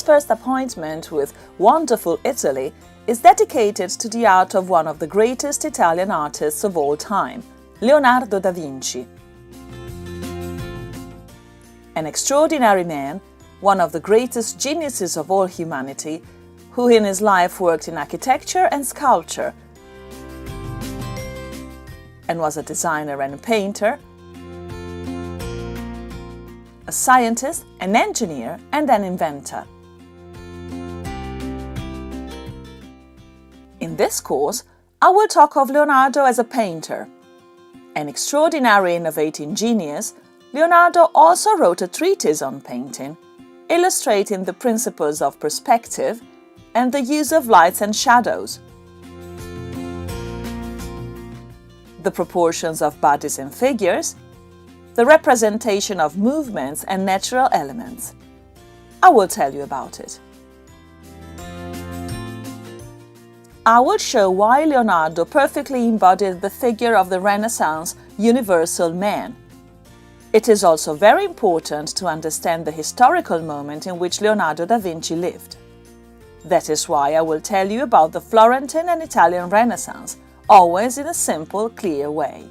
this first appointment with wonderful Italy is dedicated to the art of one of the greatest Italian artists of all time, Leonardo da Vinci. An extraordinary man, one of the greatest geniuses of all humanity, who in his life worked in architecture and sculpture, and was a designer and a painter, a scientist, an engineer, and an inventor. In this course, I will talk of Leonardo as a painter. An extraordinary innovating genius, Leonardo also wrote a treatise on painting, illustrating the principles of perspective and the use of lights and shadows, the proportions of bodies and figures, the representation of movements and natural elements. I will tell you about it. I will show why Leonardo perfectly embodied the figure of the Renaissance universal man. It is also very important to understand the historical moment in which Leonardo da Vinci lived. That is why I will tell you about the Florentine and Italian Renaissance, always in a simple, clear way.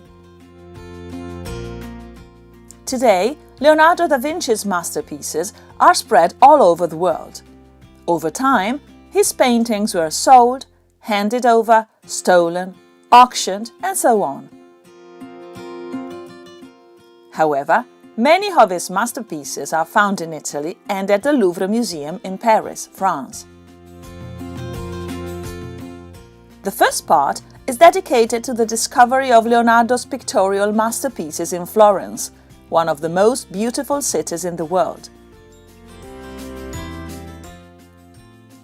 Today, Leonardo da Vinci's masterpieces are spread all over the world. Over time, his paintings were sold, handed over, stolen, auctioned, and so on. However, many of his masterpieces are found in Italy and at the Louvre Museum in Paris, France. The first part is dedicated to the discovery of Leonardo's pictorial masterpieces in Florence, one of the most beautiful cities in the world.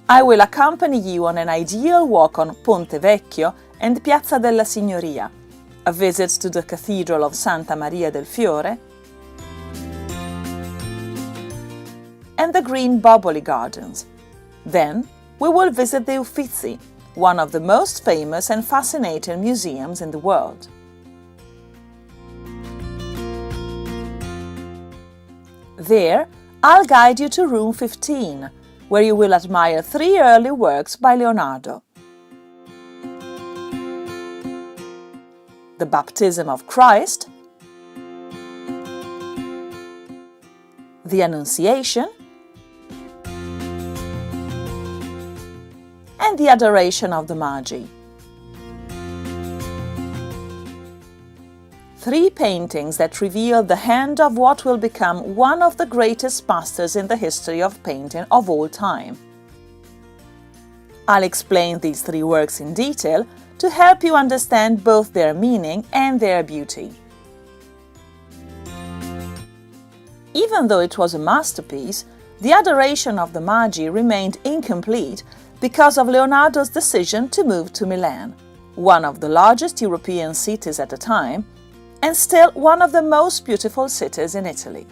I will accompany you on an ideal walk on Ponte Vecchio and Piazza della Signoria, a visit to the Cathedral of Santa Maria del Fiore, and the Green Boboli Gardens. Then we will visit the Uffizi, one of the most famous and fascinating museums in the world. There, I'll guide you to room 15, where you will admire 3 early works by Leonardo: the Baptism of Christ, the Annunciation, and the Adoration of the Magi. 3 paintings that reveal the hand of what will become one of the greatest masters in the history of painting of all time. I'll explain these 3 works in detail to help you understand both their meaning and their beauty. Even though it was a masterpiece, the Adoration of the Magi remained incomplete because of Leonardo's decision to move to Milan, one of the largest European cities at the time, and still one of the most beautiful cities in Italy.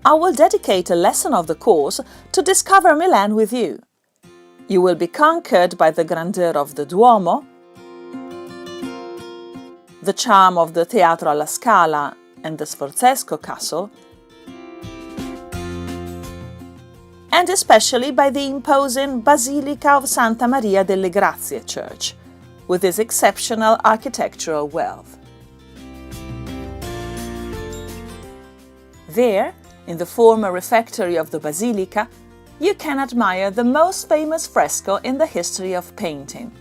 I will dedicate a lesson of the course to discover Milan with you. You will be conquered by the grandeur of the Duomo, the charm of the Teatro alla Scala and the Sforzesco Castle, and especially by the imposing Basilica of Santa Maria delle Grazie Church, with its exceptional architectural wealth. There, in the former refectory of the Basilica, you can admire the most famous fresco in the history of painting,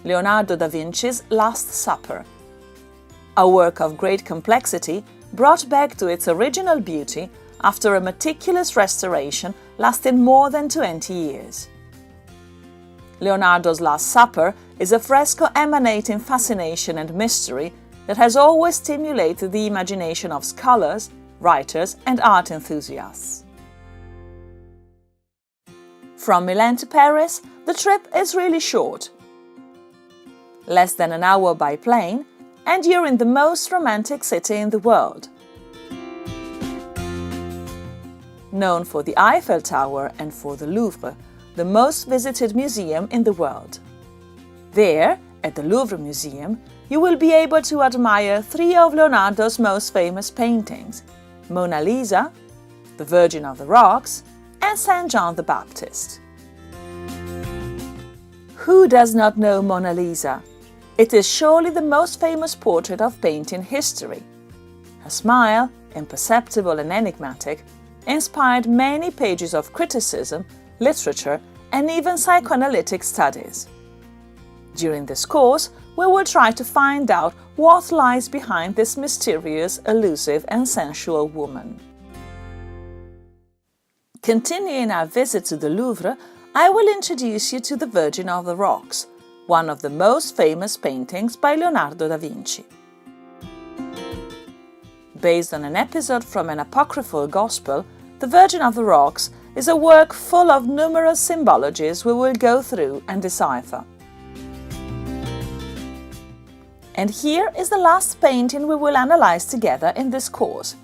Leonardo da Vinci's Last Supper, a work of great complexity brought back to its original beauty after a meticulous restoration lasting more than 20 years. Leonardo's Last Supper is a fresco emanating fascination and mystery that has always stimulated the imagination of scholars, writers, and art enthusiasts. From Milan to Paris, the trip is really short. Less than an hour by plane, and you're in the most romantic city in the world. Known for the Eiffel Tower and for the Louvre, the most visited museum in the world. There, at the Louvre Museum, you will be able to admire 3 of Leonardo's most famous paintings: Mona Lisa, the Virgin of the Rocks, and St. John the Baptist. Who does not know Mona Lisa? It is surely the most famous portrait of painting history. Her smile, imperceptible and enigmatic, inspired many pages of criticism, literature, and even psychoanalytic studies. During this course, we will try to find out what lies behind this mysterious, elusive, and sensual woman. Continuing our visit to the Louvre, I will introduce you to the Virgin of the Rocks, one of the most famous paintings by Leonardo da Vinci. Based on an episode from an apocryphal gospel, the Virgin of the Rocks is a work full of numerous symbologies we will go through and decipher. And here is the last painting we will analyze together in this course.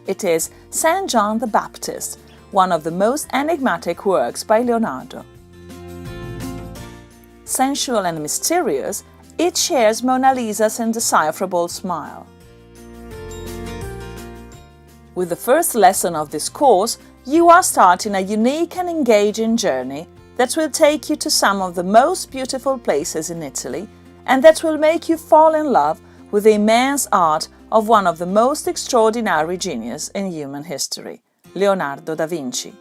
It is St. John the Baptist, one of the most enigmatic works by Leonardo. Sensual and mysterious, it shares Mona Lisa's indecipherable smile. With the first lesson of this course, you are starting a unique and engaging journey that will take you to some of the most beautiful places in Italy and that will make you fall in love with the immense art of one of the most extraordinary geniuses in human history, Leonardo da Vinci.